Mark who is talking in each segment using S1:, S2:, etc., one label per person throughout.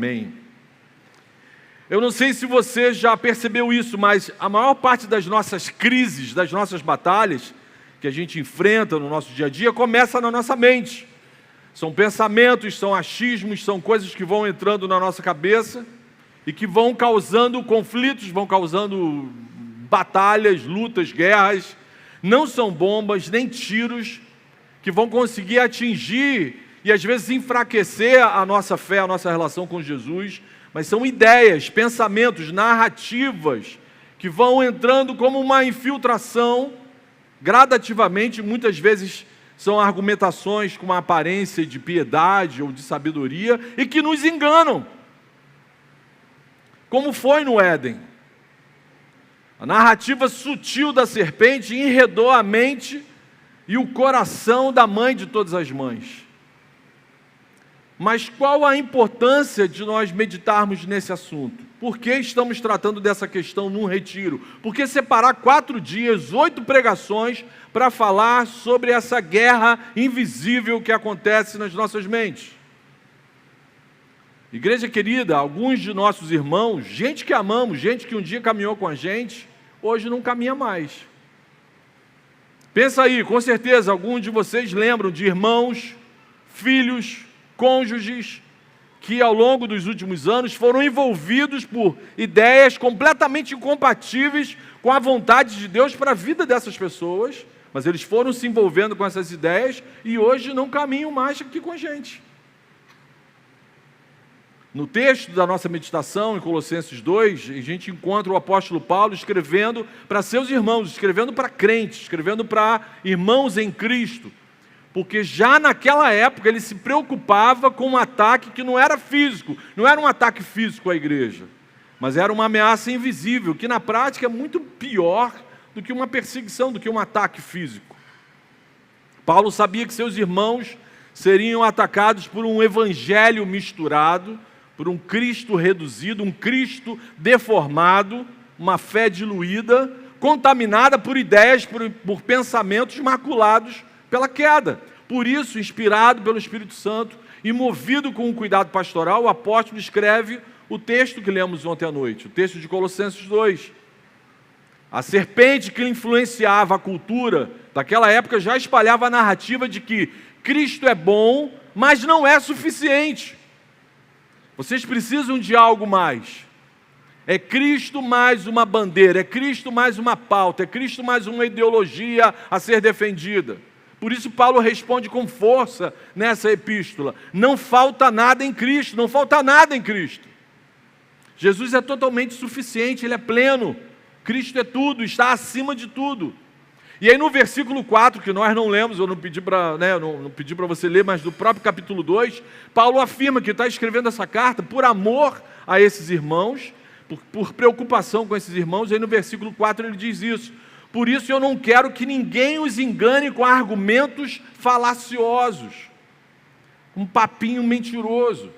S1: Amém. Eu não sei se você já percebeu isso, mas a maior parte das nossas crises, das nossas batalhas que a gente enfrenta no nosso dia a dia, começa na nossa mente. São pensamentos, são achismos, são coisas que vão entrando na nossa cabeça e que vão causando conflitos, vão causando batalhas, lutas, guerras. Não são bombas, nem tiros que vão conseguir atingir e às vezes enfraquecer a nossa fé, a nossa relação com Jesus, mas são ideias, pensamentos, narrativas que vão entrando como uma infiltração gradativamente. Muitas vezes são argumentações com uma aparência de piedade ou de sabedoria e que nos enganam, como foi no Éden. A narrativa sutil da serpente enredou a mente e o coração da mãe de todas as mães. Mas qual a importância de nós meditarmos nesse assunto? Por que estamos tratando dessa questão num retiro? Por que separar 4 dias, 8 pregações para falar sobre essa guerra invisível que acontece nas nossas mentes? Igreja querida, alguns de nossos irmãos, gente que amamos, gente que um dia caminhou com a gente, hoje não caminha mais. Pensa aí, com certeza alguns de vocês lembram de irmãos, filhos, cônjuges que ao longo dos últimos anos foram envolvidos por ideias completamente incompatíveis com a vontade de Deus para a vida dessas pessoas, mas eles foram se envolvendo com essas ideias e hoje não caminham mais aqui com a gente. No texto da nossa meditação, em Colossenses 2, a gente encontra o apóstolo Paulo escrevendo para seus irmãos, escrevendo para crentes, escrevendo para irmãos em Cristo, porque já naquela época ele se preocupava com um ataque que não era físico, não era um ataque físico à igreja, mas era uma ameaça invisível, que na prática é muito pior do que uma perseguição, do que um ataque físico. Paulo sabia que seus irmãos seriam atacados por um evangelho misturado, por um Cristo reduzido, um Cristo deformado, uma fé diluída, contaminada por ideias, por pensamentos maculados pela queda. Por isso, inspirado pelo Espírito Santo e movido com um cuidado pastoral, o apóstolo escreve o texto que lemos ontem à noite, o texto de Colossenses 2. A serpente que influenciava a cultura daquela época já espalhava a narrativa de que Cristo é bom, mas não é suficiente. Vocês precisam de algo mais. É Cristo mais uma bandeira, é Cristo mais uma pauta, é Cristo mais uma ideologia a ser defendida. Por isso Paulo responde com força nessa epístola: não falta nada em Cristo, não falta nada em Cristo. Jesus é totalmente suficiente, Ele é pleno. Cristo é tudo, está acima de tudo. E aí no versículo 4, que nós não lemos, eu não pedi para você ler, mas do próprio capítulo 2, Paulo afirma que está escrevendo essa carta por amor a esses irmãos, por preocupação com esses irmãos. E aí no versículo 4 ele diz isso: por isso eu não quero que ninguém os engane com argumentos falaciosos, um papinho mentiroso.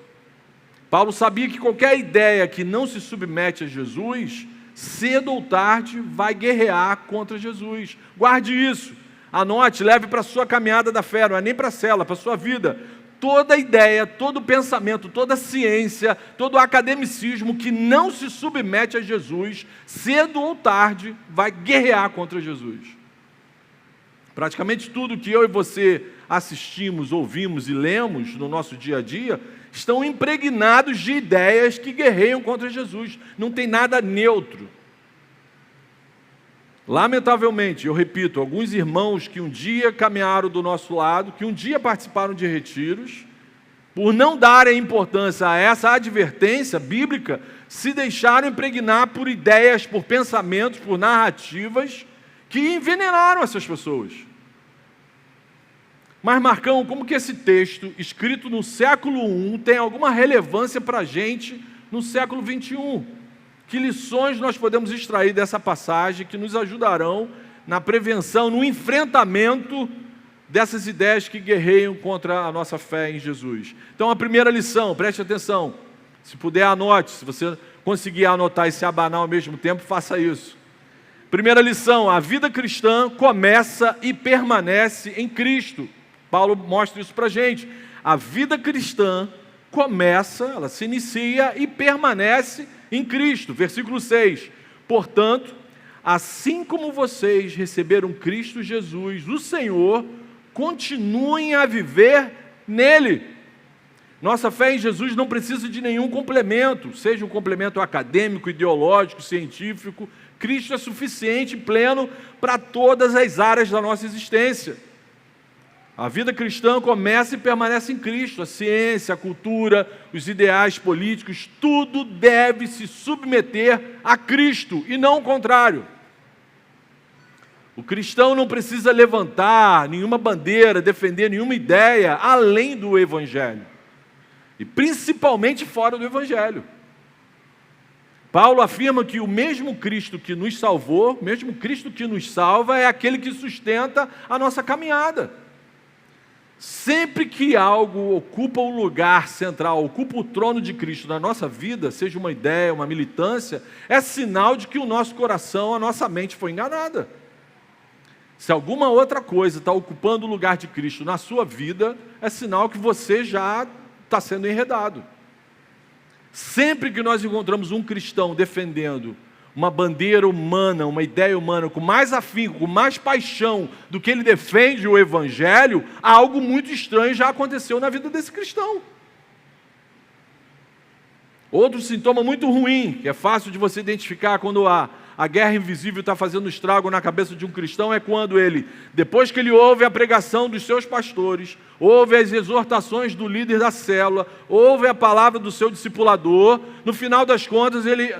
S1: Paulo sabia que qualquer ideia que não se submete a Jesus, cedo ou tarde vai guerrear contra Jesus. Guarde isso, anote, leve para a sua caminhada da fé, não é nem para a cela, para a sua vida. Toda ideia, todo pensamento, toda ciência, todo academicismo que não se submete a Jesus, cedo ou tarde vai guerrear contra Jesus. Praticamente tudo que eu e você assistimos, ouvimos e lemos no nosso dia a dia estão impregnados de ideias que guerreiam contra Jesus. Não tem nada neutro. Lamentavelmente, eu repito, alguns irmãos que um dia caminharam do nosso lado, que um dia participaram de retiros, por não darem importância a essa advertência bíblica, se deixaram impregnar por ideias, por pensamentos, por narrativas que envenenaram essas pessoas. Mas Marcão, como que esse texto, escrito no século I, tem alguma relevância para a gente no século XXI? Que lições nós podemos extrair dessa passagem que nos ajudarão na prevenção, no enfrentamento dessas ideias que guerreiam contra a nossa fé em Jesus? Então, a primeira lição, preste atenção, se puder anote, se você conseguir anotar e se abanar ao mesmo tempo, faça isso. Primeira lição: a vida cristã começa e permanece em Cristo. Paulo mostra isso para a gente. A vida cristã ela se inicia e permanece em Cristo. Versículo 6. Portanto, assim como vocês receberam Cristo Jesus, o Senhor, continuem a viver nele. Nossa fé em Jesus não precisa de nenhum complemento, seja um complemento acadêmico, ideológico, científico. Cristo é suficiente e pleno para todas as áreas da nossa existência. A vida cristã começa e permanece em Cristo. A ciência, a cultura, os ideais políticos, tudo deve se submeter a Cristo e não o contrário. O cristão não precisa levantar nenhuma bandeira, defender nenhuma ideia além do Evangelho. E principalmente fora do Evangelho. Paulo afirma que o mesmo Cristo que nos salvou, o mesmo Cristo que nos salva, é aquele que sustenta a nossa caminhada. Sempre que algo ocupa o lugar central, ocupa o trono de Cristo na nossa vida, seja uma ideia, uma militância, é sinal de que o nosso coração, a nossa mente foi enganada. Se alguma outra coisa está ocupando o lugar de Cristo na sua vida, é sinal que você já está sendo enredado. Sempre que nós encontramos um cristão defendendo uma bandeira humana, uma ideia humana, com mais afinco, com mais paixão do que ele defende o Evangelho, algo muito estranho já aconteceu na vida desse cristão. Outro sintoma muito ruim, que é fácil de você identificar quando a guerra invisível está fazendo estrago na cabeça de um cristão, é quando ele, depois que ele ouve a pregação dos seus pastores, ouve as exortações do líder da célula, ouve a palavra do seu discipulador, no final das contas ele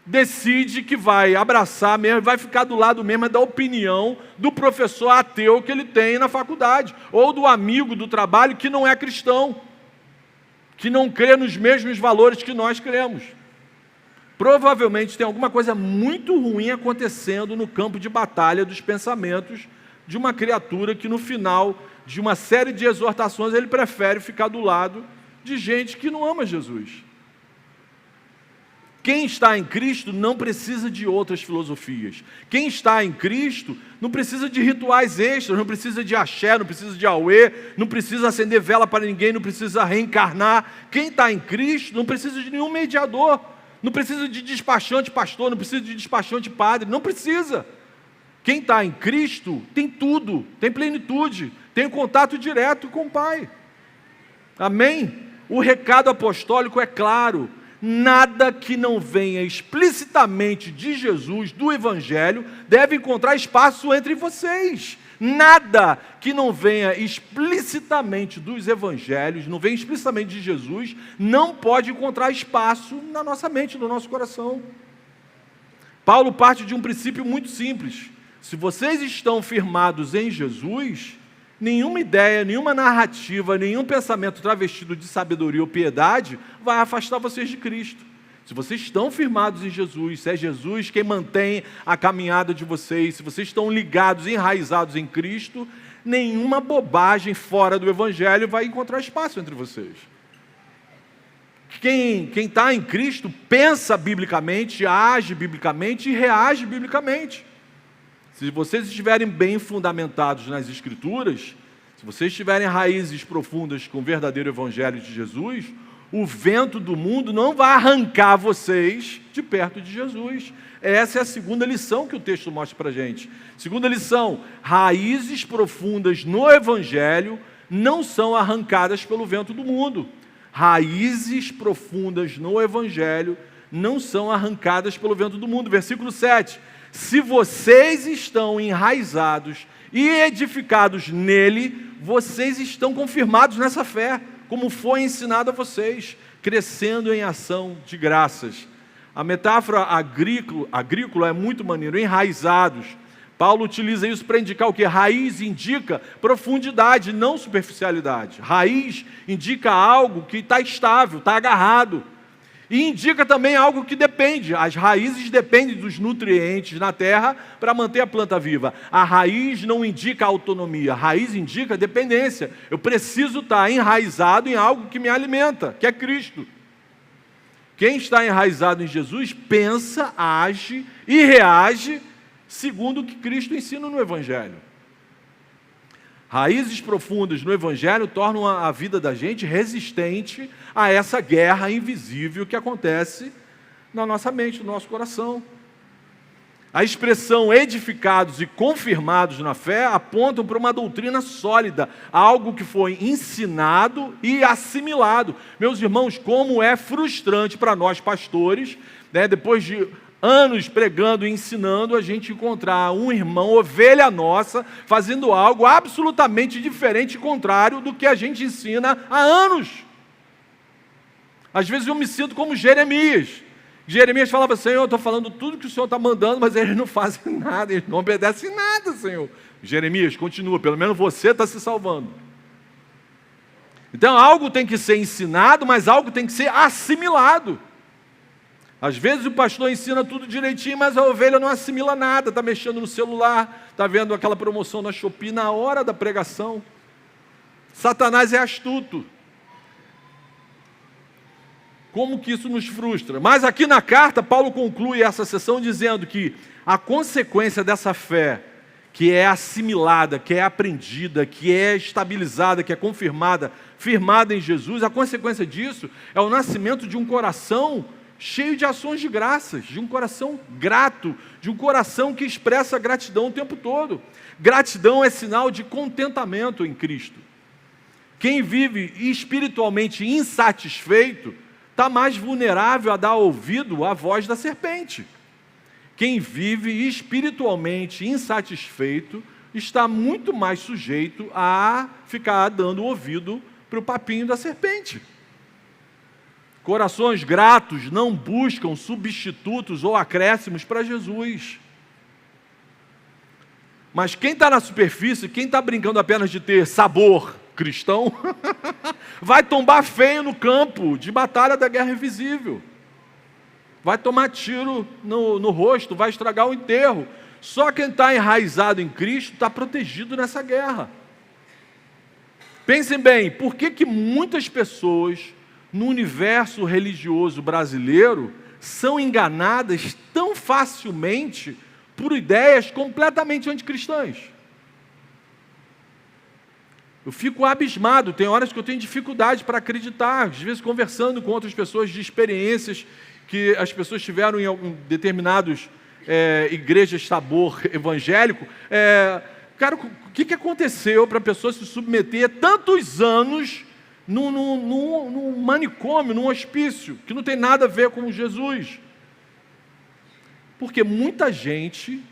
S1: decide que vai abraçar mesmo, vai ficar do lado mesmo da opinião do professor ateu que ele tem na faculdade, ou do amigo do trabalho que não é cristão, que não crê nos mesmos valores que nós cremos. Provavelmente tem alguma coisa muito ruim acontecendo no campo de batalha dos pensamentos de uma criatura que no final de uma série de exortações ele prefere ficar do lado de gente que não ama Jesus. Quem está em Cristo não precisa de outras filosofias. Quem está em Cristo não precisa de rituais extras, não precisa de axé, não precisa de auê, não precisa acender vela para ninguém, não precisa reencarnar. Quem está em Cristo não precisa de nenhum mediador, não precisa de despachante pastor, não precisa de despachante padre, não precisa. Quem está em Cristo tem tudo, tem plenitude, tem contato direto com o Pai. Amém? O recado apostólico é claro. Nada que não venha explicitamente de Jesus, do Evangelho, deve encontrar espaço entre vocês. Nada que não venha explicitamente dos Evangelhos, não venha explicitamente de Jesus, não pode encontrar espaço na nossa mente, no nosso coração. Paulo parte de um princípio muito simples. Se vocês estão firmados em Jesus, nenhuma ideia, nenhuma narrativa, nenhum pensamento travestido de sabedoria ou piedade vai afastar vocês de Cristo. Se vocês estão firmados em Jesus, se é Jesus quem mantém a caminhada de vocês, se vocês estão ligados, enraizados em Cristo, nenhuma bobagem fora do Evangelho vai encontrar espaço entre vocês. Quem está em Cristo pensa biblicamente, age biblicamente e reage biblicamente. Se vocês estiverem bem fundamentados nas Escrituras, se vocês tiverem raízes profundas com o verdadeiro Evangelho de Jesus, o vento do mundo não vai arrancar vocês de perto de Jesus. Essa é a segunda lição que o texto mostra para a gente. Segunda lição, raízes profundas no Evangelho não são arrancadas pelo vento do mundo. Raízes profundas no Evangelho não são arrancadas pelo vento do mundo. Versículo 7. Se vocês estão enraizados e edificados nele, vocês estão confirmados nessa fé, como foi ensinado a vocês, crescendo em ação de graças. A metáfora agrícola é muito maneira, enraizados. Paulo utiliza isso para indicar o que? Raiz indica profundidade, não superficialidade. Raiz indica algo que está estável, está agarrado. E indica também algo que depende. As raízes dependem dos nutrientes na terra para manter a planta viva. A raiz não indica autonomia, a raiz indica dependência. Eu preciso estar enraizado em algo que me alimenta, que é Cristo. Quem está enraizado em Jesus pensa, age e reage segundo o que Cristo ensina no Evangelho. Raízes profundas no Evangelho tornam a vida da gente resistente a essa guerra invisível que acontece na nossa mente, no nosso coração. A expressão edificados e confirmados na fé apontam para uma doutrina sólida, algo que foi ensinado e assimilado. Meus irmãos, como é frustrante para nós pastores, né, depois de anos pregando e ensinando, a gente encontrar um irmão, ovelha nossa, fazendo algo absolutamente diferente e contrário do que a gente ensina há anos. Às vezes eu me sinto como Jeremias. Jeremias falava: Senhor, eu estou falando tudo que o Senhor está mandando, mas eles não fazem nada, eles não obedecem nada, Senhor. Jeremias, continua, pelo menos você está se salvando. Então algo tem que ser ensinado, mas algo tem que ser assimilado. Às vezes o pastor ensina tudo direitinho, mas a ovelha não assimila nada, está mexendo no celular, está vendo aquela promoção na Shopee na hora da pregação. Satanás é astuto. Como que isso nos frustra? Mas aqui na carta, Paulo conclui essa sessão dizendo que a consequência dessa fé, que é assimilada, que é aprendida, que é estabilizada, que é confirmada, firmada em Jesus, a consequência disso é o nascimento de um coração cheio de ações de graças, de um coração grato, de um coração que expressa gratidão o tempo todo. Gratidão é sinal de contentamento em Cristo. Quem vive espiritualmente insatisfeito está mais vulnerável a dar ouvido à voz da serpente. Quem vive espiritualmente insatisfeito está muito mais sujeito a ficar dando ouvido para o papinho da serpente. Corações gratos não buscam substitutos ou acréscimos para Jesus. Mas quem está na superfície, quem está brincando apenas de ter sabor cristão, vai tombar feio no campo de batalha da guerra invisível. Vai tomar tiro no rosto, vai estragar o enterro. Só quem está enraizado em Cristo está protegido nessa guerra. Pensem bem, por que muitas pessoas no universo religioso brasileiro são enganadas tão facilmente por ideias completamente anticristãs? Eu fico abismado, tem horas que eu tenho dificuldade para acreditar, às vezes conversando com outras pessoas de experiências que as pessoas tiveram em determinadas igrejas sabor evangélico. Cara, o que aconteceu para a pessoa se submeter tantos anos num manicômio, num hospício, que não tem nada a ver com Jesus? Porque muita gente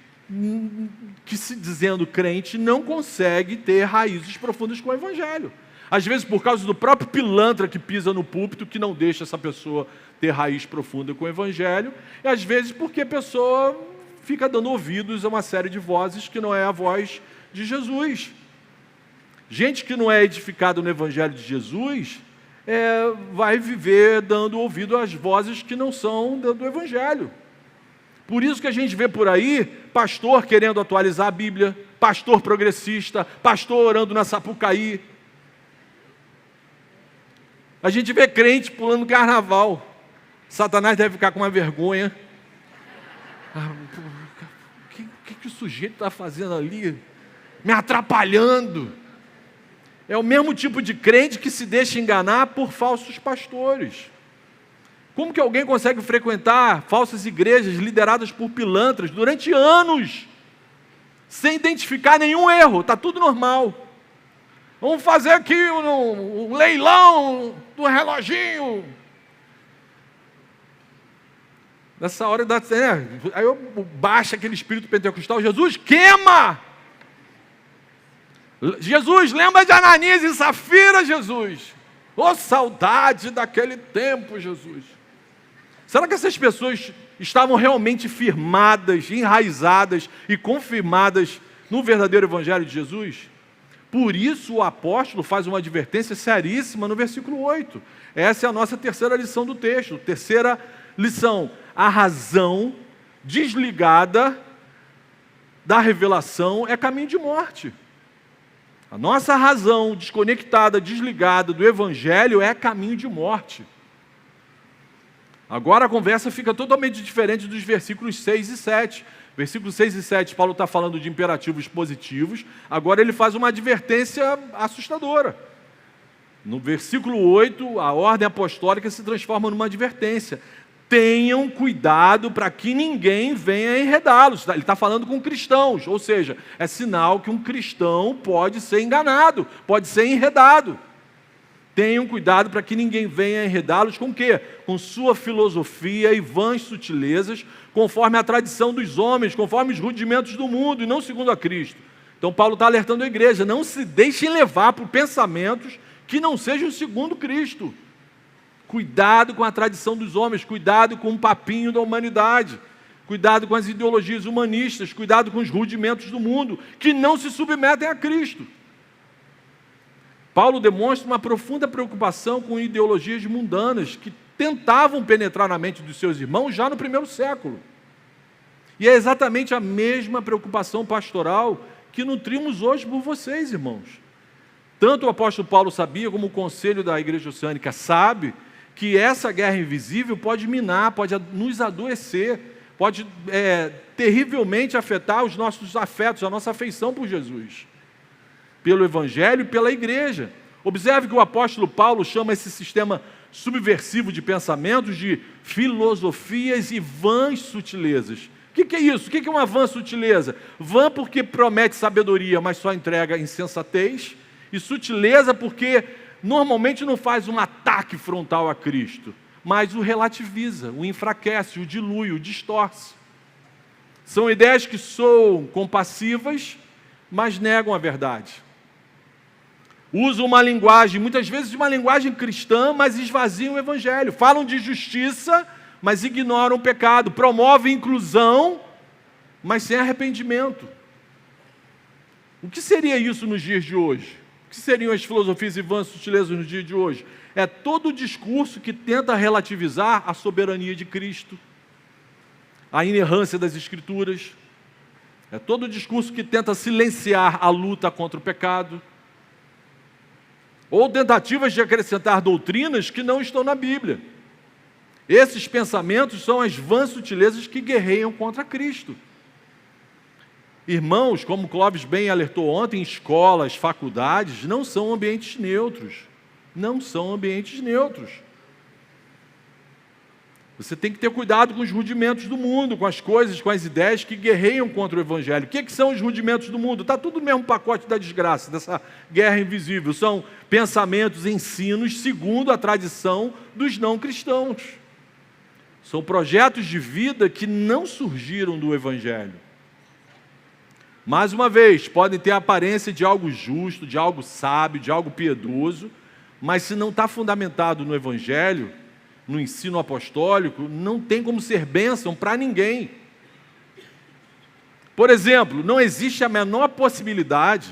S1: que se dizendo crente não consegue ter raízes profundas com o Evangelho. Às vezes por causa do próprio pilantra que pisa no púlpito, que não deixa essa pessoa ter raiz profunda com o Evangelho, e às vezes porque a pessoa fica dando ouvidos a uma série de vozes que não é a voz de Jesus. Gente que não é edificada no Evangelho de Jesus vai viver dando ouvido às vozes que não são do Evangelho. Por isso que a gente vê por aí pastor querendo atualizar a Bíblia, pastor progressista, pastor orando na Sapucaí. A gente vê crente pulando carnaval. Satanás deve ficar com uma vergonha. O que o sujeito está fazendo ali? Me atrapalhando. É o mesmo tipo de crente que se deixa enganar por falsos pastores. Como que alguém consegue frequentar falsas igrejas lideradas por pilantras durante anos, sem identificar nenhum erro? Está tudo normal. Vamos fazer aqui um leilão do reloginho. Nessa hora, aí eu baixo aquele espírito pentecostal. Jesus, queima! Jesus, lembra de Ananias e Safira, Jesus? Oh, saudade daquele tempo, Jesus. Será que essas pessoas estavam realmente firmadas, enraizadas e confirmadas no verdadeiro Evangelho de Jesus? Por isso o apóstolo faz uma advertência seríssima no versículo 8. Essa é a nossa terceira lição do texto. Terceira lição: a razão desligada da revelação é caminho de morte. A nossa razão desconectada, desligada do Evangelho é caminho de morte. Agora a conversa fica totalmente diferente dos versículos 6 e 7. Versículos 6 e 7, Paulo está falando de imperativos positivos, agora ele faz uma advertência assustadora. No versículo 8, a ordem apostólica se transforma numa advertência. Tenham cuidado para que ninguém venha enredá-los. Ele está falando com cristãos, ou seja, é sinal que um cristão pode ser enganado, pode ser enredado. Tenham cuidado para que ninguém venha enredá-los com o quê? Com sua filosofia e vãs sutilezas, conforme a tradição dos homens, conforme os rudimentos do mundo, e não segundo a Cristo. Então Paulo está alertando a igreja, não se deixem levar por pensamentos que não sejam segundo Cristo. Cuidado com a tradição dos homens, cuidado com o papinho da humanidade, cuidado com as ideologias humanistas, cuidado com os rudimentos do mundo, que não se submetem a Cristo. Paulo demonstra uma profunda preocupação com ideologias mundanas que tentavam penetrar na mente dos seus irmãos já no primeiro século. E é exatamente a mesma preocupação pastoral que nutrimos hoje por vocês, irmãos. Tanto o apóstolo Paulo sabia, como o conselho da igreja oceânica sabe, que essa guerra invisível pode minar, pode nos adoecer, pode terrivelmente afetar os nossos afetos, a nossa afeição por Jesus, pelo Evangelho e pela igreja. Observe que o apóstolo Paulo chama esse sistema subversivo de pensamentos de filosofias e vãs sutilezas. O que é isso? O que é uma vã sutileza? Vã porque promete sabedoria, mas só entrega insensatez, e sutileza porque normalmente não faz um ataque frontal a Cristo, mas o relativiza, o enfraquece, o dilui, o distorce. São ideias que soam compassivas, mas negam a verdade. Usam uma linguagem, muitas vezes uma linguagem cristã, mas esvaziam o Evangelho. Falam de justiça, mas ignoram o pecado. Promovem inclusão, mas sem arrependimento. O que seria isso nos dias de hoje? O que seriam as filosofias e vãs sutilezas nos dias de hoje? É todo o discurso que tenta relativizar a soberania de Cristo, a inerrância das Escrituras. É todo o discurso que tenta silenciar a luta contra o pecado, ou tentativas de acrescentar doutrinas que não estão na Bíblia. Esses pensamentos são as vãs sutilezas que guerreiam contra Cristo. Irmãos, como Clóvis bem alertou ontem, escolas, faculdades, não são ambientes neutros. Não são ambientes neutros. Você tem que ter cuidado com os rudimentos do mundo, com as coisas, com as ideias que guerreiam contra o Evangelho. O que são os rudimentos do mundo? Está tudo no mesmo pacote da desgraça, dessa guerra invisível. São pensamentos, ensinos, segundo a tradição dos não cristãos. São projetos de vida que não surgiram do Evangelho. Mais uma vez, podem ter a aparência de algo justo, de algo sábio, de algo piedoso, mas se não está fundamentado no Evangelho, no ensino apostólico, não tem como ser bênção para ninguém. Por exemplo, não existe a menor possibilidade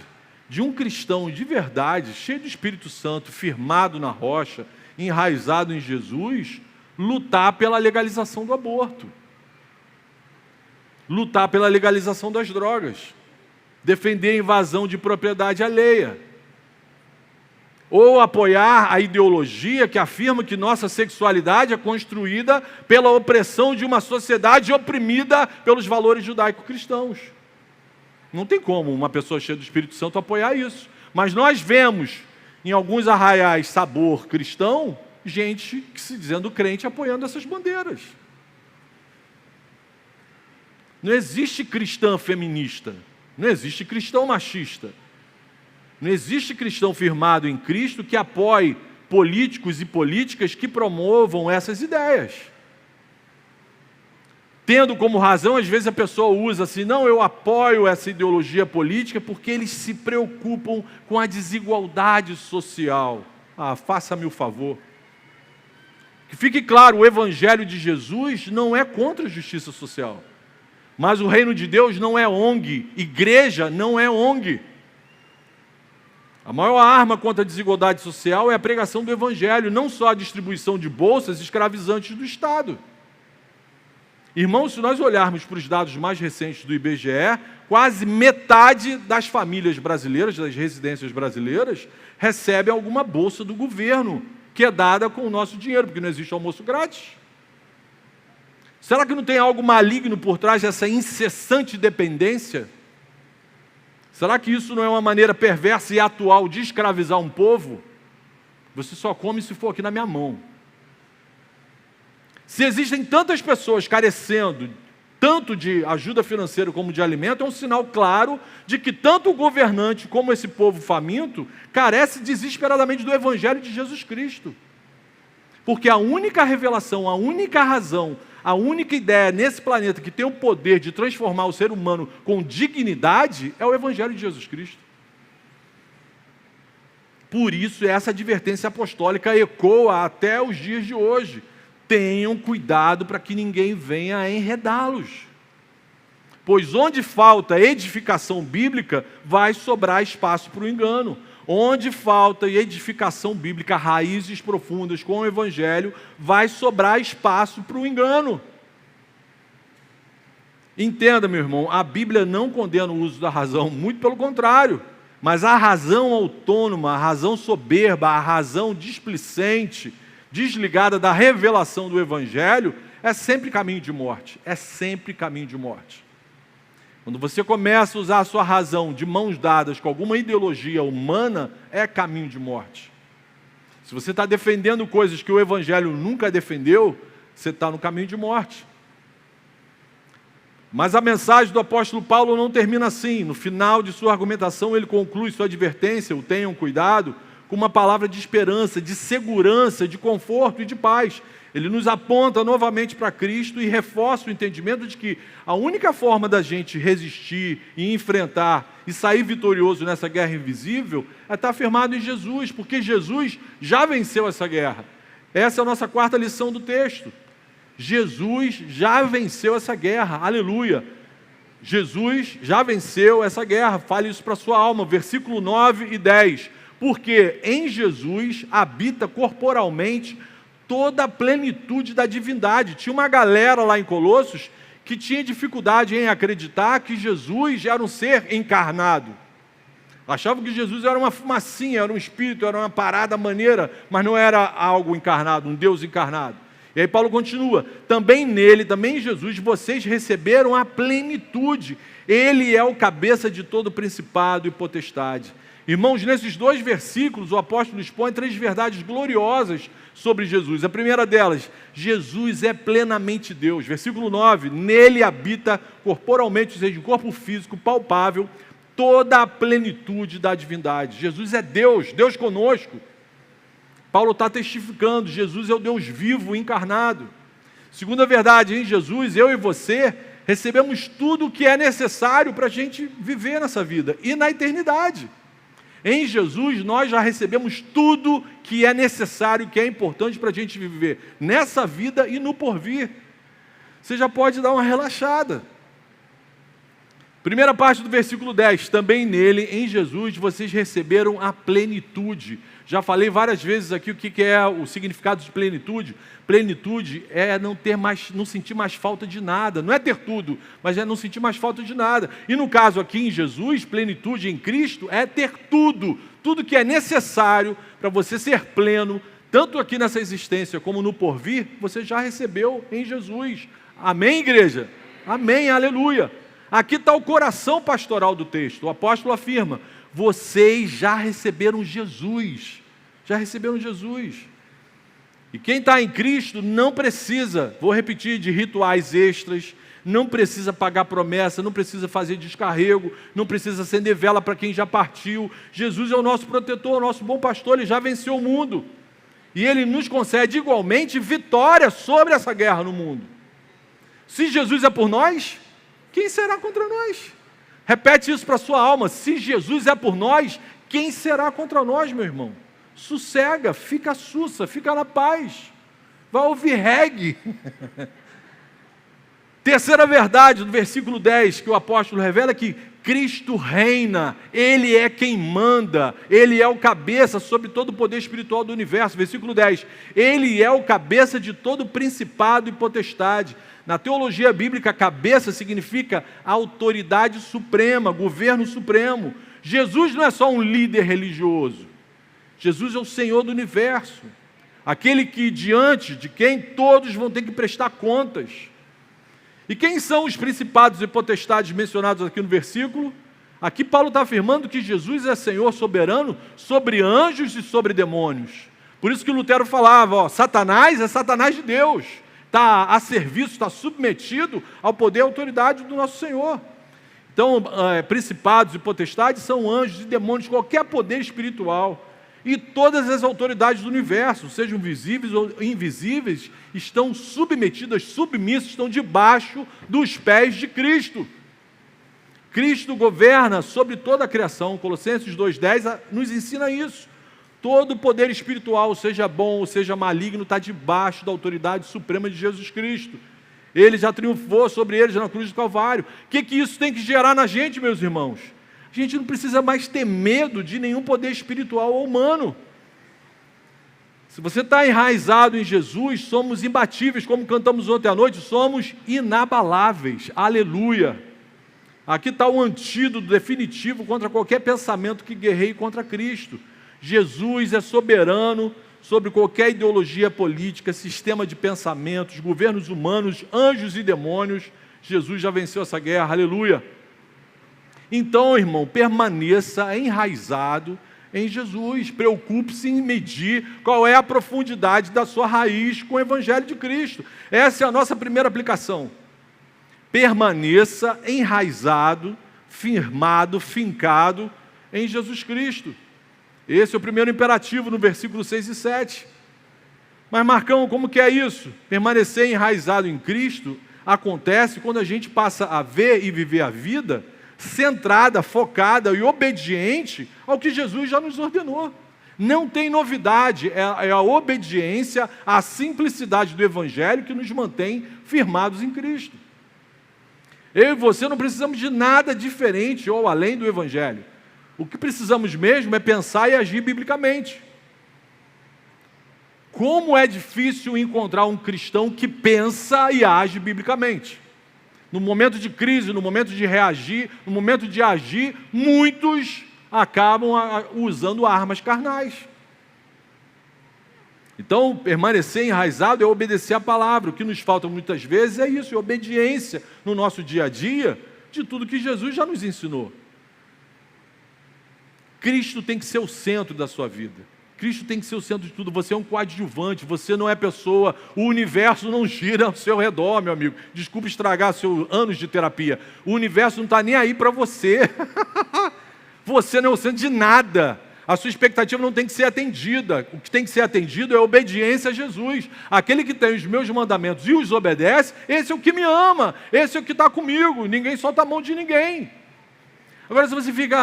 S1: de um cristão de verdade, cheio do Espírito Santo, firmado na rocha, enraizado em Jesus, lutar pela legalização do aborto, lutar pela legalização das drogas, defender a invasão de propriedade alheia, ou apoiar a ideologia que afirma que nossa sexualidade é construída pela opressão de uma sociedade oprimida pelos valores judaico-cristãos. Não tem como uma pessoa cheia do Espírito Santo apoiar isso. Mas nós vemos, em alguns arraiais sabor cristão, gente que se dizendo crente apoiando essas bandeiras. Não existe cristã feminista, não existe cristão machista. Não existe cristão firmado em Cristo que apoie políticos e políticas que promovam essas ideias. Tendo como razão, às vezes a pessoa usa assim, não, eu apoio essa ideologia política porque eles se preocupam com a desigualdade social. Ah, faça-me o favor. Que fique claro, o Evangelho de Jesus não é contra a justiça social. Mas o reino de Deus não é ONG, igreja não é ONG. A maior arma contra a desigualdade social é a pregação do Evangelho, não só a distribuição de bolsas escravizantes do Estado. Irmãos, se nós olharmos para os dados mais recentes do IBGE, quase metade das famílias brasileiras, das residências brasileiras, recebe alguma bolsa do governo, que é dada com o nosso dinheiro, porque não existe almoço grátis. Será que não tem algo maligno por trás dessa incessante dependência? Será que isso não é uma maneira perversa e atual de escravizar um povo? Você só come se for aqui na minha mão. Se existem tantas pessoas carecendo tanto de ajuda financeira como de alimento, é um sinal claro de que tanto o governante como esse povo faminto carece desesperadamente do Evangelho de Jesus Cristo. Porque a única revelação, a única razão, a única ideia nesse planeta que tem o poder de transformar o ser humano com dignidade é o Evangelho de Jesus Cristo. Por isso, essa advertência apostólica ecoa até os dias de hoje. Tenham cuidado para que ninguém venha enredá-los. Pois onde falta edificação bíblica, vai sobrar espaço para o engano. Onde falta edificação bíblica, raízes profundas com o Evangelho, vai sobrar espaço para o engano. Entenda, meu irmão, a Bíblia não condena o uso da razão, muito pelo contrário. Mas a razão autônoma, a razão soberba, a razão displicente, desligada da revelação do Evangelho, é sempre caminho de morte. É sempre caminho de morte. Quando você começa a usar a sua razão de mãos dadas com alguma ideologia humana, é caminho de morte. Se você está defendendo coisas que o Evangelho nunca defendeu, você está no caminho de morte. Mas a mensagem do apóstolo Paulo não termina assim. No final de sua argumentação, ele conclui sua advertência, o tenham cuidado, com uma palavra de esperança, de segurança, de conforto e de paz. Ele nos aponta novamente para Cristo e reforça o entendimento de que a única forma da gente resistir e enfrentar e sair vitorioso nessa guerra invisível é estar firmado em Jesus, porque Jesus já venceu essa guerra. Essa é a nossa quarta lição do texto. Jesus já venceu essa guerra, aleluia. Jesus já venceu essa guerra, fale isso para a sua alma, versículo 9 e 10. Porque em Jesus habita corporalmente toda a plenitude da divindade. Tinha uma galera lá em Colossos que tinha dificuldade em acreditar que Jesus era um ser encarnado. Achavam que Jesus era uma fumacinha, era um espírito, era uma parada maneira, mas não era algo encarnado, um Deus encarnado. E aí Paulo continua, também nele, também em Jesus, vocês receberam a plenitude. Ele é o cabeça de todo principado e potestade. Irmãos, nesses dois versículos, o apóstolo expõe três verdades gloriosas sobre Jesus. A primeira delas, Jesus é plenamente Deus. Versículo 9, nele habita corporalmente, ou seja, em corpo físico, palpável, toda a plenitude da divindade. Jesus é Deus, Deus conosco. Paulo está testificando, Jesus é o Deus vivo, encarnado. Segunda verdade, em Jesus, eu e você recebemos tudo o que é necessário para a gente viver nessa vida e na eternidade. Em Jesus, nós já recebemos tudo que é necessário, que é importante para a gente viver nessa vida e no porvir. Você já pode dar uma relaxada. Primeira parte do versículo 10, também nele, em Jesus, vocês receberam a plenitude. Já falei várias vezes aqui o que é o significado de plenitude. Plenitude é não sentir mais falta de nada. Não é ter tudo, mas é não sentir mais falta de nada. E no caso aqui em Jesus, plenitude em Cristo é ter tudo. Tudo que é necessário para você ser pleno, tanto aqui nessa existência como no porvir, você já recebeu em Jesus. Amém, igreja? Amém, aleluia. Aqui está o coração pastoral do texto. O apóstolo afirma, vocês já receberam Jesus. Já receberam Jesus. E quem está em Cristo não precisa, vou repetir, de rituais extras, não precisa pagar promessa, não precisa fazer descarrego, não precisa acender vela para quem já partiu. Jesus é o nosso protetor, o nosso bom pastor, ele já venceu o mundo. E ele nos concede igualmente vitória sobre essa guerra no mundo. Se Jesus é por nós, quem será contra nós? Repete isso para a sua alma. Se Jesus é por nós, quem será contra nós, meu irmão? Sossega, fica sussa, fica na paz. Vai ouvir reggae. Terceira verdade, do versículo 10, que o apóstolo revela é que Cristo reina, Ele é quem manda, Ele é o cabeça sobre todo o poder espiritual do universo. Versículo 10, Ele é o cabeça de todo principado e potestade. Na teologia bíblica, cabeça significa autoridade suprema, governo supremo. Jesus não é só um líder religioso. Jesus é o Senhor do universo. Aquele que diante de quem todos vão ter que prestar contas. E quem são os principados e potestades mencionados aqui no versículo? Aqui Paulo está afirmando que Jesus é Senhor soberano sobre anjos e sobre demônios. Por isso que Lutero falava, Satanás é Satanás de Deus, está a serviço, está submetido ao poder e autoridade do nosso Senhor. Então, principados e potestades são anjos e demônios, qualquer poder espiritual. E todas as autoridades do universo, sejam visíveis ou invisíveis, estão submetidas, submissas, estão debaixo dos pés de Cristo. Cristo governa sobre toda a criação. Colossenses 2,10 nos ensina isso. Todo poder espiritual, seja bom ou seja maligno, está debaixo da autoridade suprema de Jesus Cristo. Ele já triunfou sobre eles na cruz do Calvário. O que isso tem que gerar na gente, meus irmãos? A gente não precisa mais ter medo de nenhum poder espiritual ou humano. Se você está enraizado em Jesus, somos imbatíveis, como cantamos ontem à noite, somos inabaláveis. Aleluia! Aqui está o antídoto definitivo contra qualquer pensamento que guerreie contra Cristo. Jesus é soberano sobre qualquer ideologia política, sistema de pensamentos, governos humanos, anjos e demônios. Jesus já venceu essa guerra, aleluia! Então, irmão, permaneça enraizado em Jesus. Preocupe-se em medir qual é a profundidade da sua raiz com o Evangelho de Cristo. Essa é a nossa primeira aplicação. Permaneça enraizado, firmado, fincado em Jesus Cristo. Esse é o primeiro imperativo no versículo 6 e 7. Mas, Marcão, como que é isso? Permanecer enraizado em Cristo acontece quando a gente passa a ver e viver a vida centrada, focada e obediente ao que Jesus já nos ordenou. Não tem novidade, é a obediência, a simplicidade do Evangelho que nos mantém firmados em Cristo. Eu e você não precisamos de nada diferente ou além do Evangelho. O que precisamos mesmo é pensar e agir biblicamente. Como é difícil encontrar um cristão que pensa e age biblicamente. No momento de crise, no momento de reagir, no momento de agir, muitos acabam usando armas carnais. Então, permanecer enraizado é obedecer a palavra. O que nos falta muitas vezes é isso, é obediência no nosso dia a dia de tudo que Jesus já nos ensinou. Cristo tem que ser o centro da sua vida. Cristo tem que ser o centro de tudo. Você é um coadjuvante, você não é pessoa, o universo não gira ao seu redor, meu amigo. Desculpe estragar seus anos de terapia. O universo não está nem aí para você. Você não é o centro de nada. A sua expectativa não tem que ser atendida. O que tem que ser atendido é a obediência a Jesus. Aquele que tem os meus mandamentos e os obedece, esse é o que me ama, esse é o que está comigo. Ninguém solta a mão de ninguém. Agora se você fica,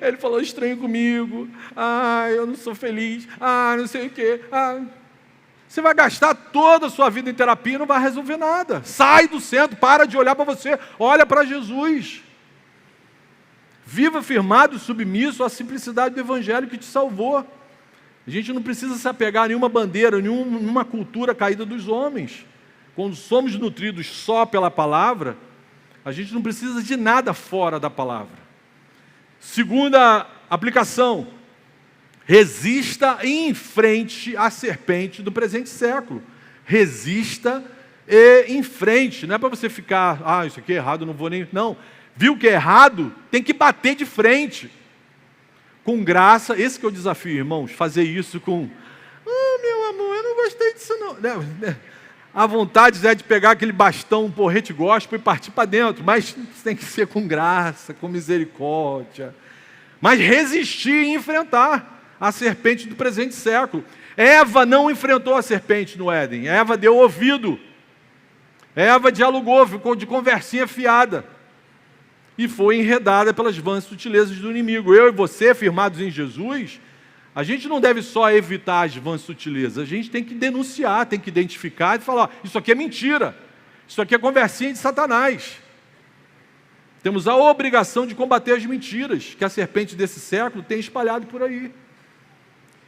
S1: ele falou estranho comigo, eu não sou feliz, não sei o quê, você vai gastar toda a sua vida em terapia e não vai resolver nada. Sai do centro, para de olhar para você, olha para Jesus. Viva firmado e submisso à simplicidade do Evangelho que te salvou. A gente não precisa se apegar a nenhuma bandeira, nenhuma cultura caída dos homens. Quando somos nutridos só pela palavra, a gente não precisa de nada fora da palavra. Segunda aplicação, resista e enfrente a serpente do presente século. Resista e enfrente. Não é para você ficar, isso aqui é errado, não vou nem... Não, viu que é errado, tem que bater de frente. Com graça, esse que é o desafio, irmãos, fazer isso com... meu amor, eu não gostei disso não. A vontade é de pegar aquele bastão, um porrete gospel e partir para dentro, mas tem que ser com graça, com misericórdia. Mas resistir e enfrentar a serpente do presente século. Eva não enfrentou a serpente no Éden, Eva deu ouvido. Eva dialogou, ficou de conversinha fiada. E foi enredada pelas vãs sutilezas do inimigo. Eu e você, firmados em Jesus, a gente não deve só evitar as vãs sutilezas, a gente tem que denunciar, tem que identificar e falar, isso aqui é mentira, isso aqui é conversinha de Satanás. Temos a obrigação de combater as mentiras que a serpente desse século tem espalhado por aí.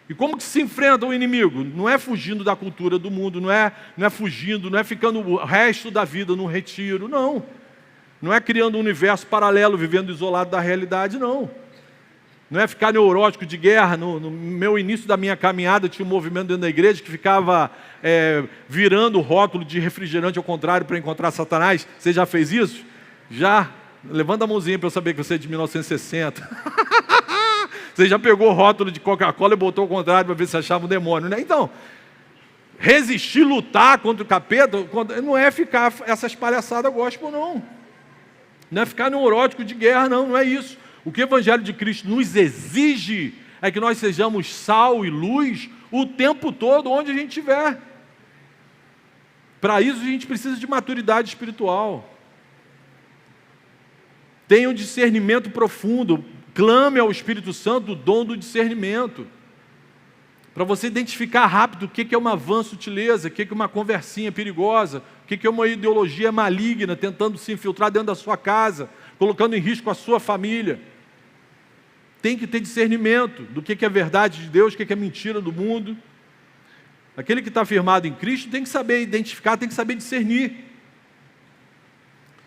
S1: E como que se enfrenta o inimigo? Não é fugindo da cultura do mundo, não é fugindo, não é ficando o resto da vida num retiro, não. Não é criando um universo paralelo, vivendo isolado da realidade, não. Não é ficar neurótico de guerra. No meu início da minha caminhada, tinha um movimento dentro da igreja que ficava virando o rótulo de refrigerante ao contrário para encontrar Satanás. Você já fez isso? Já? Levanta a mãozinha para eu saber que você é de 1960. Você já pegou o rótulo de Coca-Cola e botou ao contrário para ver se achava um demônio, né? Então, resistir, lutar contra o capeta, não é ficar essas palhaçadas gospel, não. Não é ficar neurótico de guerra, não é isso. O que o Evangelho de Cristo nos exige é que nós sejamos sal e luz o tempo todo, onde a gente estiver. Para isso a gente precisa de maturidade espiritual. Tenha um discernimento profundo. Clame ao Espírito Santo o dom do discernimento. Para você identificar rápido o que é uma vã sutileza, o que é uma conversinha perigosa, o que é uma ideologia maligna tentando se infiltrar dentro da sua casa, colocando em risco a sua família. Tem que ter discernimento do que é verdade de Deus, o que é mentira do mundo. Aquele que está firmado em Cristo tem que saber identificar, tem que saber discernir.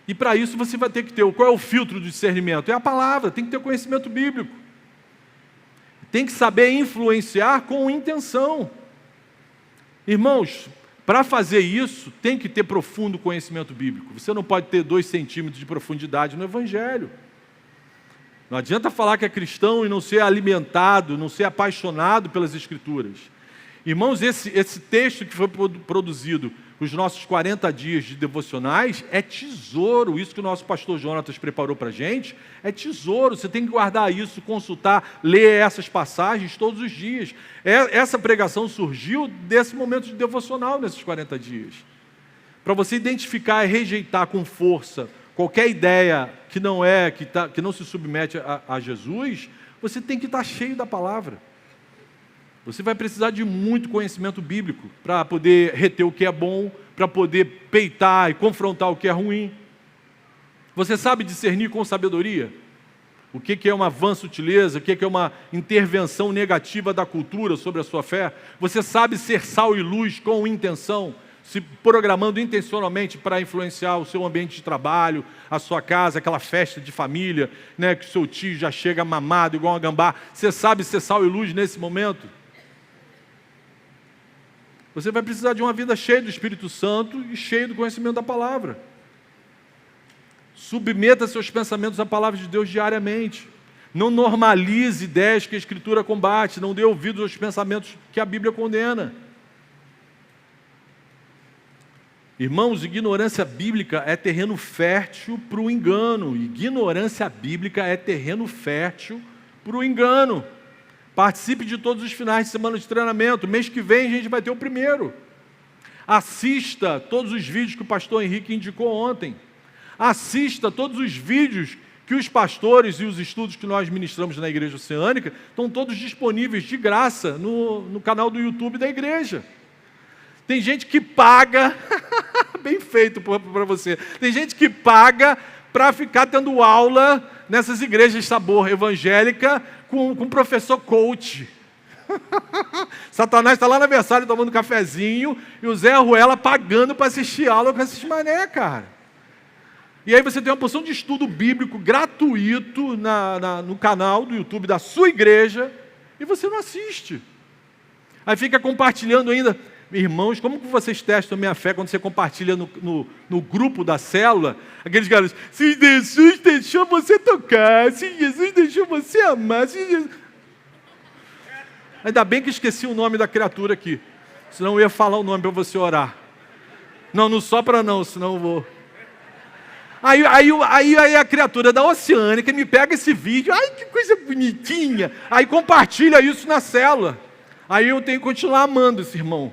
S1: E para isso você vai ter que ter, qual é o filtro do discernimento? É a palavra, tem que ter conhecimento bíblico. Tem que saber influenciar com intenção. Irmãos, para fazer isso, tem que ter profundo conhecimento bíblico. Você não pode ter 2 centímetros de profundidade no Evangelho. Não adianta falar que é cristão e não ser alimentado, não ser apaixonado pelas Escrituras. Irmãos, esse texto que foi produzido, os nossos 40 dias de devocionais, é tesouro. Isso que o nosso pastor Jonatas preparou para a gente, é tesouro. Você tem que guardar isso, consultar, ler essas passagens todos os dias. Essa pregação surgiu desse momento de devocional, nesses 40 dias. Para você identificar e rejeitar com força qualquer ideia que não se submete a Jesus, você tem que estar cheio da palavra. Você vai precisar de muito conhecimento bíblico para poder reter o que é bom, para poder peitar e confrontar o que é ruim. Você sabe discernir com sabedoria o que é uma vã sutileza, o que é uma intervenção negativa da cultura sobre a sua fé? Você sabe ser sal e luz com intenção, se programando intencionalmente para influenciar o seu ambiente de trabalho, a sua casa, aquela festa de família, né, que o seu tio já chega mamado igual uma gambá. Você sabe ser sal e luz nesse momento? Você vai precisar de uma vida cheia do Espírito Santo e cheia do conhecimento da palavra. Submeta seus pensamentos à palavra de Deus diariamente. Não normalize ideias que a Escritura combate. Não dê ouvidos aos pensamentos que a Bíblia condena. Irmãos, ignorância bíblica é terreno fértil para o engano. Ignorância bíblica é terreno fértil para o engano. Participe de todos os finais de semana de treinamento. Mês que vem a gente vai ter o primeiro. Assista todos os vídeos que o pastor Henrique indicou ontem. Assista todos os vídeos que os pastores e os estudos que nós ministramos na Igreja Oceânica estão todos disponíveis de graça no canal do YouTube da igreja. Tem gente que paga, bem feito para você, tem gente que paga para ficar tendo aula nessas igrejas sabor evangélica com professor coach. Satanás está lá na Versalhes tomando cafezinho e o Zé Ruela pagando para assistir aula com esses mané, cara. E aí você tem uma porção de estudo bíblico gratuito no canal do YouTube da sua igreja e você não assiste. Aí fica compartilhando ainda. Irmãos, como que vocês testam a minha fé quando você compartilha no grupo da célula? Aqueles caras, se Jesus deixou você tocar, se Jesus deixou você amar, se Jesus... Ainda bem que esqueci o nome da criatura aqui, senão eu ia falar o nome para você orar. Não sopra não, senão eu vou... Aí a criatura da Oceânica me pega esse vídeo, ai que coisa bonitinha, aí compartilha isso na célula. Aí eu tenho que continuar amando esse irmão.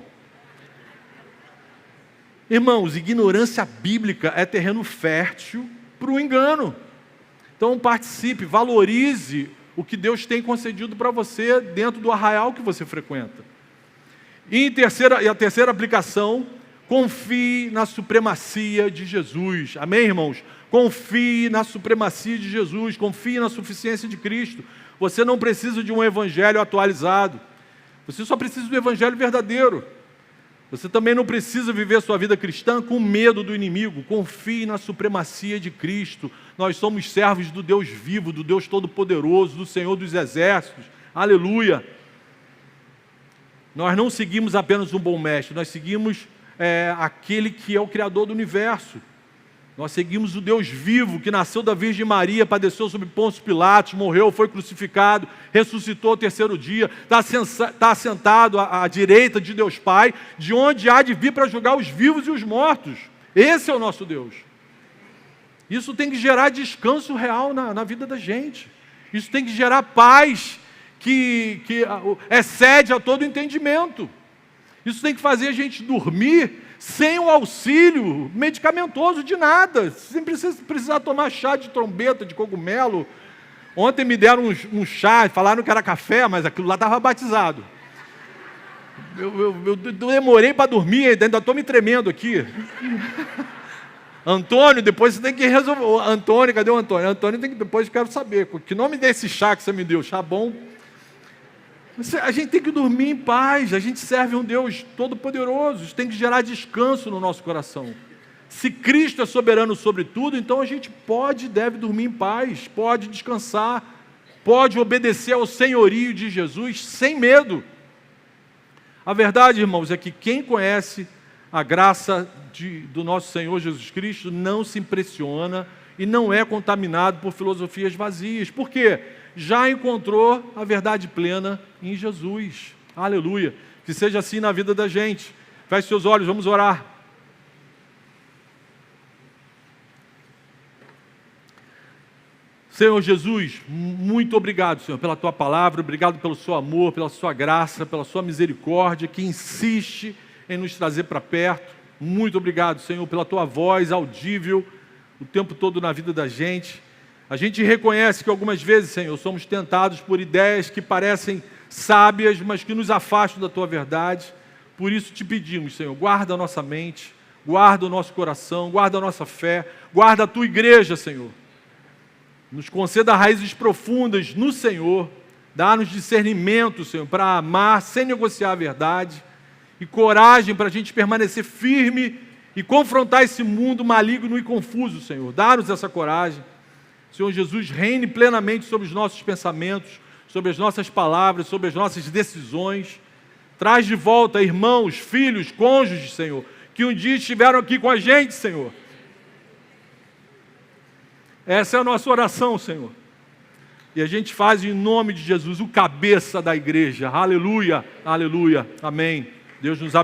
S1: Irmãos, ignorância bíblica é terreno fértil para o engano. Então participe, valorize o que Deus tem concedido para você dentro do arraial que você frequenta. E a terceira aplicação, confie na supremacia de Jesus. Amém, irmãos? Confie na supremacia de Jesus, confie na suficiência de Cristo. Você não precisa de um evangelho atualizado. Você só precisa do evangelho verdadeiro. Você também não precisa viver sua vida cristã com medo do inimigo. Confie na supremacia de Cristo. Nós somos servos do Deus vivo, do Deus Todo-Poderoso, do Senhor dos Exércitos. Aleluia! Nós não seguimos apenas um bom mestre, nós seguimos aquele que é o Criador do universo. Nós seguimos o Deus vivo, que nasceu da Virgem Maria, padeceu sob Pôncio Pilatos, morreu, foi crucificado, ressuscitou ao terceiro dia, está assentado à direita de Deus Pai, de onde há de vir para julgar os vivos e os mortos. Esse é o nosso Deus. Isso tem que gerar descanso real na vida da gente. Isso tem que gerar paz que excede a todo entendimento. Isso tem que fazer a gente dormir sem o auxílio medicamentoso de nada, sem precisar tomar chá de trombeta, de cogumelo. Ontem me deram um chá, falaram que era café, mas aquilo lá estava batizado. Eu demorei para dormir, ainda estou me tremendo aqui. Antônio, depois você tem que resolver. Antônio, cadê o Antônio? Antônio tem que, depois eu quero saber, que nome desse chá que você me deu? Chá bom? A gente tem que dormir em paz, a gente serve um Deus todo-poderoso, isso tem que gerar descanso no nosso coração. Se Cristo é soberano sobre tudo, então a gente pode e deve dormir em paz, pode descansar, pode obedecer ao senhorio de Jesus sem medo. A verdade, irmãos, é que quem conhece a graça do nosso Senhor Jesus Cristo não se impressiona e não é contaminado por filosofias vazias. Por quê? Já encontrou a verdade plena em Jesus. Aleluia. Que seja assim na vida da gente. Feche seus olhos, vamos orar. Senhor Jesus, muito obrigado, Senhor, pela Tua palavra, obrigado pelo Seu amor, pela Sua graça, pela Sua misericórdia, que insiste em nos trazer para perto. Muito obrigado, Senhor, pela Tua voz audível o tempo todo na vida da gente. A gente reconhece que algumas vezes, Senhor, somos tentados por ideias que parecem sábias, mas que nos afastam da Tua verdade. Por isso te pedimos, Senhor, guarda a nossa mente, guarda o nosso coração, guarda a nossa fé, guarda a Tua igreja, Senhor. Nos conceda raízes profundas no Senhor, dá-nos discernimento, Senhor, para amar sem negociar a verdade e coragem para a gente permanecer firme e confrontar esse mundo maligno e confuso, Senhor. Dá-nos essa coragem. Senhor Jesus, reine plenamente sobre os nossos pensamentos, sobre as nossas palavras, sobre as nossas decisões. Traz de volta irmãos, filhos, cônjuges, Senhor, que um dia estiveram aqui com a gente, Senhor. Essa é a nossa oração, Senhor. E a gente faz em nome de Jesus, o cabeça da igreja. Aleluia, aleluia, amém. Deus nos abençoe.